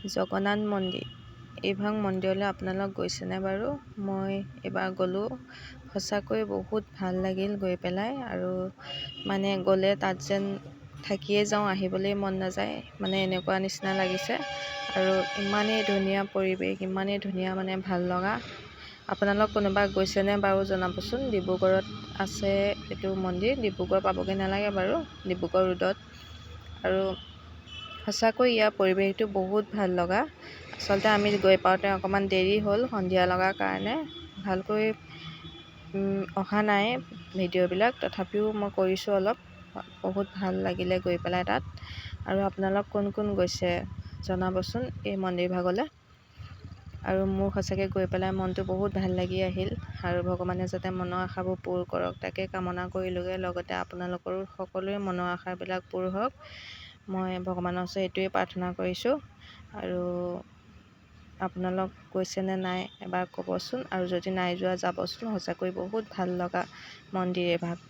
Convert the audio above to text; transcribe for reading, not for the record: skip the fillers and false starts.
জগন্নাথ মন্দিৰ। এইভাগ মন্দিৰলৈ আপোনালোক গৈছেনে বাৰু? মই এইবাৰ গ'লোঁ। সঁচাকৈ বহুত ভাল লাগিল গৈ পেলাই, আৰু মানে গ'লে তাত যেন থাকিয়ে যাওঁ, আহিবলৈ মন নাযায়, মানে এনেকুৱা নিচিনা লাগিছে। আৰু ইমানেই ধুনীয়া পৰিৱেশ, ইমানেই ধুনীয়া, মানে ভাল লগা। আপোনালোক কোনোবা গৈছেনে বাৰু জনাবচোন। ডিব্ৰুগড়ত আছে এইটো মন্দিৰ। ডিব্ৰুগড় পাবগৈ নালাগে বাৰু, ডিব্ৰুগড় ৰোডত। আৰু সঁচাকৈ ইয়াৰ পৰিৱেশটো বহুত ভাল লগা। আচলতে আমি গৈ পাওঁতে অকণমান দেৰি হ'ল, সন্ধিয়া লগাৰ কাৰণে ভালকৈ অহা নাই ভিডিঅ'বিলাক, তথাপিও মই কৰিছোঁ অলপ। বহুত ভাল লাগিলে গৈ পেলাই তাত। আৰু আপোনালোক কোন কোন গৈছে জনাবচোন এই মন্দিৰ ভাগলৈ। আৰু মোৰ সঁচাকৈ গৈ পেলাই মনটো বহুত ভাল লাগি আহিল। আৰু ভগৱানে যাতে মনৰ আশাবোৰ পূৰ কৰক, তাকে কামনা কৰিলোঁগৈ। লগতে আপোনালোকৰো সকলোৰে মনৰ আশাবিলাক পূৰ হওক, মই ভগৱানৰ ওচৰত এইটোৱে প্ৰাৰ্থনা কৰিছোঁ। আৰু আপোনালোক গৈছেনে নাই এবাৰ ক'বচোন, আৰু যদি নাই যোৱা যাবচোন। সঁচাকৈ বহুত ভাল লগা মন্দিৰ এভাগ।